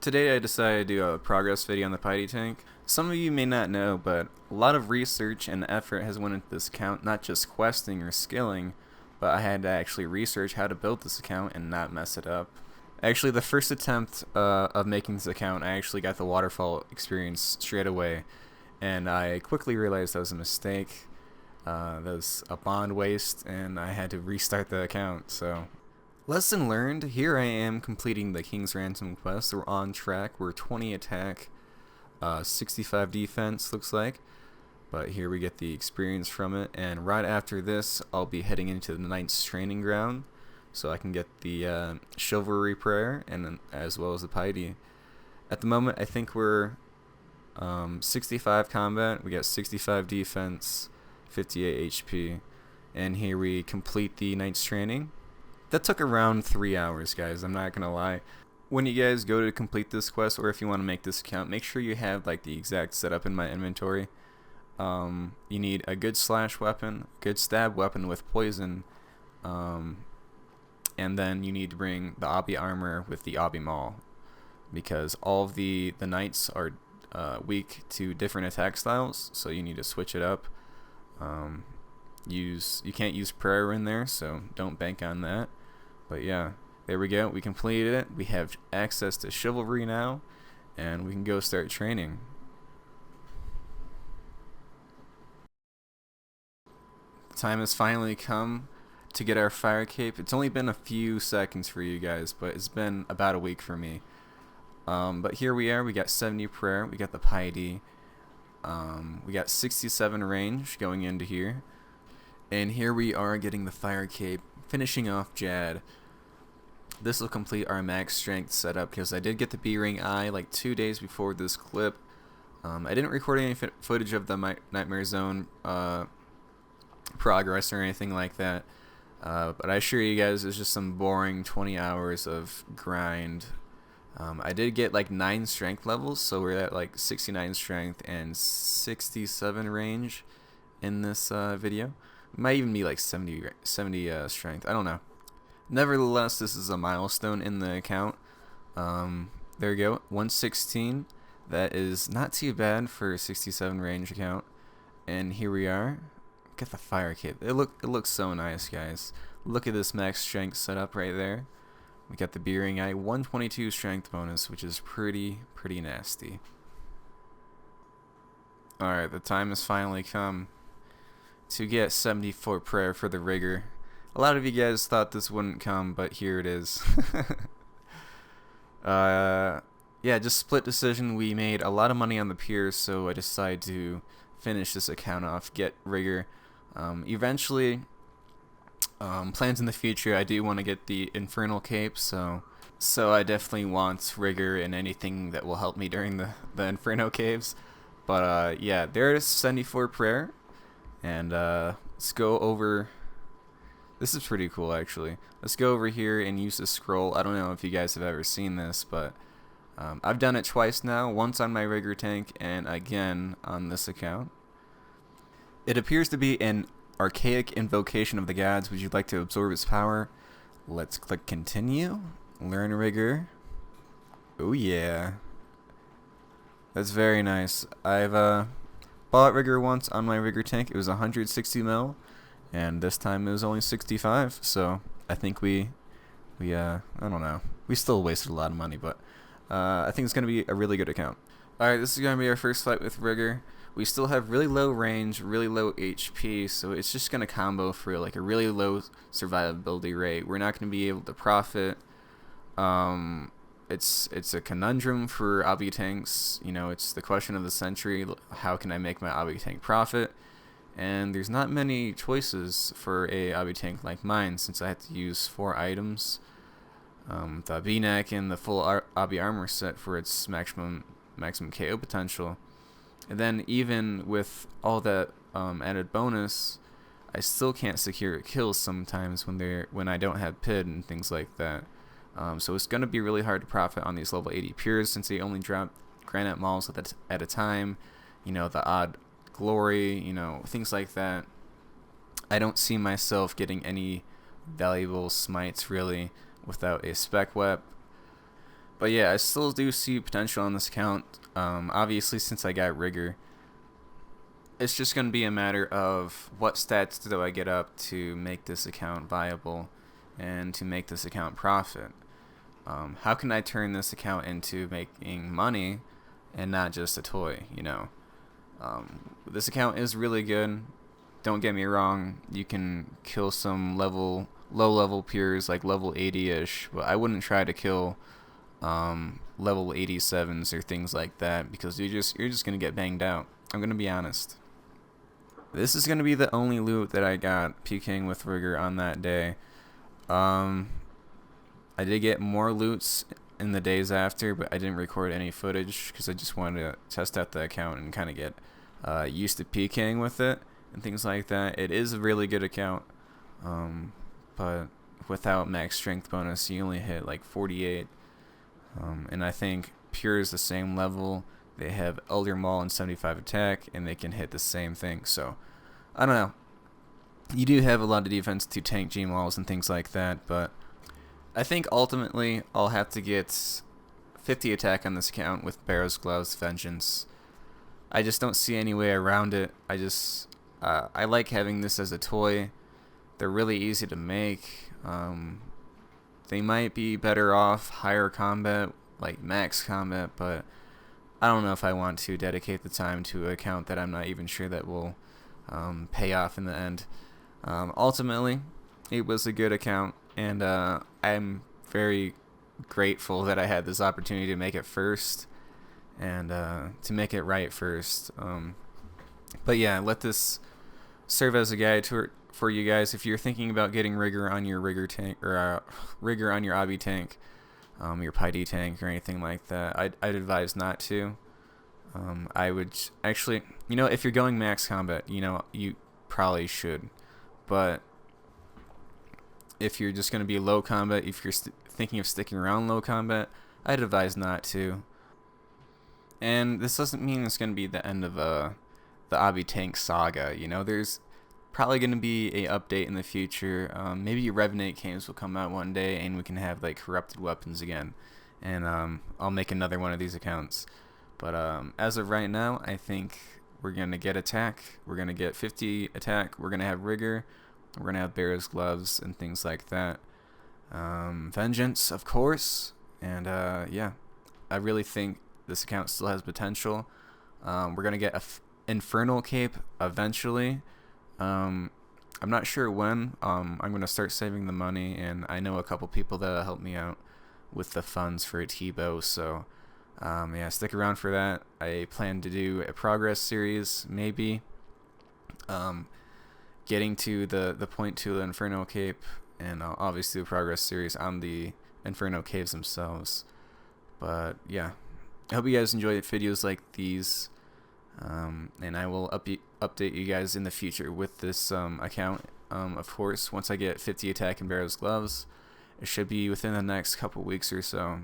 Today I decided to do a progress video on the Piety tank. Some of you may not know, but a lot of research and effort has went into this account, not just questing or skilling, but I had to actually research how to build this account and not mess it up. Actually, the first attempt of making this account, I actually got the waterfall experience straight away, and I quickly realized that was a mistake. That was a bond waste, and I had to restart the account, so... Lesson learned, here I am completing the King's Ransom quest. We're on track, we're 20 attack, 65 defense looks like, but here we get the experience from it, and right after this I'll be heading into the Knight's Training Ground so I can get the Chivalry Prayer and as well as the Piety. At the moment I think we're 65 combat, we got 65 defense, 58 HP, and here we complete the Knight's Training. That took around 3 hours, guys, I'm not gonna lie. When you guys go to complete this quest, or if you want to make this account, make sure you have like the exact setup in my inventory. You need a good slash weapon, good stab weapon with poison, and then you need to bring the obby armor with the obby maul, because all of the knights are weak to different attack styles, so you need to switch it up. You can't use prayer in there, so don't bank on that. But yeah, there we go, we completed it. We have access to chivalry now, and we can go start training. The time has finally come to get our fire cape. It's only been a few seconds for you guys, but it's been about a week for me. But here we are, we got 70 prayer, we got the piety, we got 67 range going into here. And here we are getting the fire cape, finishing off Jad. This will complete our max strength setup, because I did get the B-ring eye like 2 days before this clip. I didn't record any footage of the Nightmare Zone progress or anything like that. But I assure you guys, it's just some boring 20 hours of grind. I did get like 9 strength levels, so we're at like 69 strength and 67 range in this video. Might even be like 70 strength, I don't know. Nevertheless, this is a milestone in the account. There we go, 116. That is not too bad for a 67 range account. And here we are. Get the fire cape. It looks so nice, guys. Look at this max strength setup right there. We got the B-ring eye, 122 strength bonus, which is pretty nasty. Alright, the time has finally come to get 74 prayer for the rigor. A lot of you guys thought this wouldn't come, but here it is. Yeah, just split decision. We made a lot of money on the piers, so I decided to finish this account off, get rigor. Eventually, plans in the future, I do want to get the Infernal cape, so I definitely want rigor and anything that will help me during the Inferno caves. But yeah, there's 74 prayer. And let's go over, this is pretty cool actually. Let's go over here and use the scroll. I don't know if you guys have ever seen this, but I've done it twice now, once on my rigor tank and again on this account. It appears to be an archaic invocation of the gods. Would you like to absorb its power? Let's click continue, learn rigor. Oh yeah, that's very nice. I've bought rigor once on my rigor tank. It was 160 mil, and this time it was only 65. So I think we I don't know. We still wasted a lot of money, but I think it's gonna be a really good account. All right, this is gonna be our first fight with rigor. We still have really low range, really low HP, so it's just gonna combo for like a really low survivability rate. We're not gonna be able to profit. It's a conundrum for obby tanks. You know, it's the question of the century. How can I make my obby tank profit? And there's not many choices for a obby tank like mine, since I have to use 4 items. The V-neck and the full obby armor set for its maximum KO potential. And then even with all that added bonus, I still can't secure kills sometimes when I don't have PID and things like that. So it's going to be really hard to profit on these level 80 pures, since they only drop granite mauls at a time. You know, the odd glory, you know, things like that. I don't see myself getting any valuable smites really without a spec wep. But yeah, I still do see potential on this account. Obviously, since I got rigor, it's just going to be a matter of what stats do I get up to make this account viable and to make this account profit. How can I turn this account into making money and not just a toy, you know? This account is really good. Don't get me wrong. You can kill some low level peers like level 80-ish, but I wouldn't try to kill level 87s or things like that, because you're just gonna get banged out. I'm gonna be honest. This is gonna be the only loot that I got PKing with rigor on that day. I did get more loots in the days after, but I didn't record any footage because I just wanted to test out the account and kind of get used to PKing with it and things like that. It is a really good account, but without max strength bonus, you only hit like 48. And I think pure is the same level. They have Elder Maul and 75 attack, and they can hit the same thing. So, I don't know. You do have a lot of defense to tank G-Mauls and things like that, but I think ultimately I'll have to get 50 attack on this account with Barrow's Gloves, Vengeance. I just don't see any way around it. I like having this as a toy. They're really easy to make. They might be better off higher combat, like max combat, but I don't know if I want to dedicate the time to an account that I'm not even sure that will pay off in the end. Ultimately, it was a good account, and I'm very grateful that I had this opportunity to make it first, and to make it right first. But yeah, let this serve as a guide for you guys if you're thinking about getting rigor on your rigor tank, or rigor on your obby tank, your Piety tank, or anything like that. I'd advise not to. I would actually, if you're going max combat, you probably should. But if you're just going to be low combat, if you're thinking of sticking around low combat, I'd advise not to. And this doesn't mean it's going to be the end of the obby tank saga. There's probably going to be a update in the future. Maybe Revenant games will come out one day, and we can have like corrupted weapons again. And I'll make another one of these accounts. But as of right now, I think we're going to get attack. We're going to get 50 attack. We're going to have rigor. We're going to have Bear's Gloves and things like that. Vengeance, of course. And yeah, I really think this account still has potential. We're going to get an Infernal cape eventually. I'm not sure when. I'm going to start saving the money, and I know a couple people that'll help me out with the funds for a T-bow, so yeah, stick around for that. I plan to do a progress series, maybe, getting to the point to the Inferno cape, and obviously the progress series on the Inferno caves themselves. But yeah, I hope you guys enjoy videos like these, and I will update you guys in the future with this account. Of course, once I get 50 attack and Barrow's Gloves, it should be within the next couple weeks or so.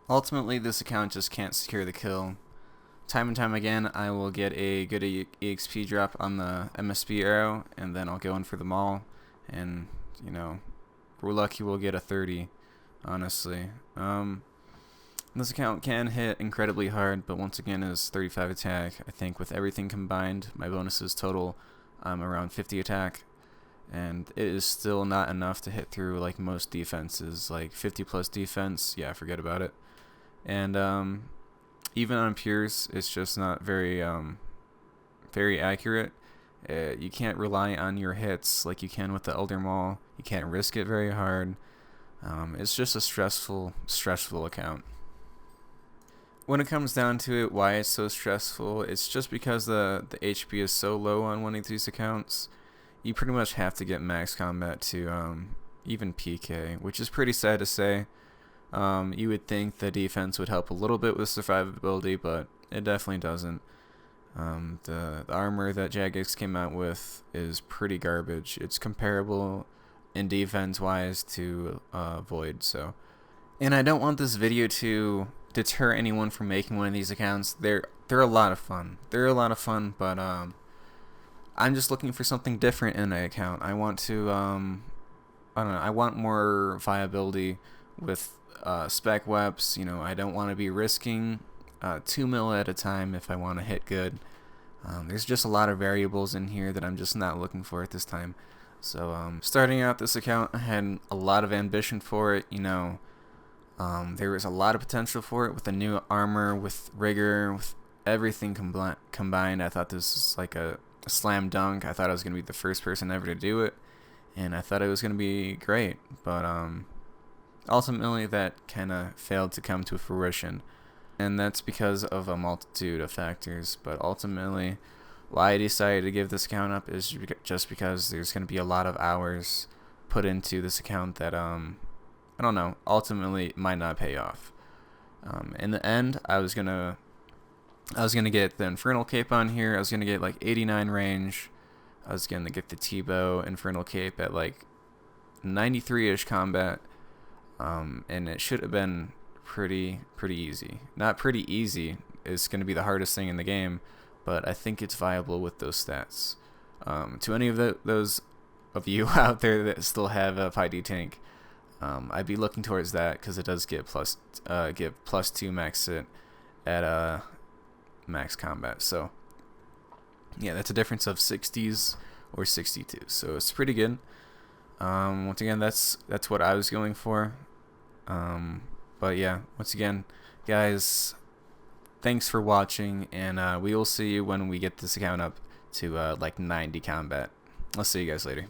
Ultimately, this account just can't secure the kill. Time and time again, I will get a good EXP drop on the MSB arrow, and then I'll go in for the Maul, and we're lucky we'll get a 30, honestly. This account can hit incredibly hard, but once again is 35 attack. I think with everything combined, my bonuses total around 50 attack, and it is still not enough to hit through like most defenses, like 50 plus defense. Yeah, forget about it. And even on pures, it's just not very accurate. You can't rely on your hits like you can with the Elder Maul. You can't risk it very hard. It's just a stressful account. When it comes down to it, why it's so stressful, it's just because the HP is so low on one of these accounts. You pretty much have to get max combat to even PK, which is pretty sad to say. You would think the defense would help a little bit with survivability, but it definitely doesn't. The armor that Jagex came out with is pretty garbage. It's comparable in defense wise to Void. So, and I don't want this video to deter anyone from making one of these accounts. They're a lot of fun. But I'm just looking for something different in an account. I want to I don't know, I want more viability with spec weps. You know, I don't want to be risking 2 mil at a time if I want to hit good. There's just a lot of variables in here that I'm just not looking for at this time. So starting out this account, I had a lot of ambition for it. You know, there was a lot of potential for it with the new armor, with rigor, with everything combined. I thought this was like a slam dunk. I thought I was going to be the first person ever to do it, and I thought it was going to be great. But ultimately, that kind of failed to come to fruition. And that's because of a multitude of factors. But ultimately, why I decided to give this account up is just because there's going to be a lot of hours put into this account that I don't know, ultimately might not pay off. In the end, I was gonna get the Infernal Cape on here. I was gonna get like 89 range. I was gonna get the T-Bow Infernal Cape at like 93-ish combat, and it should have been pretty easy. Not pretty easy. It's gonna be the hardest thing in the game, but I think it's viable with those stats. To any of those of you out there that still have a Piety tank, I'd be looking towards that because it does give +2 max hit at max combat. So yeah, that's a difference of 60s or 62. So it's pretty good. Once again, that's what I was going for. But yeah, once again, guys, thanks for watching, and we will see you when we get this account up to like 90 combat. I'll see you guys later.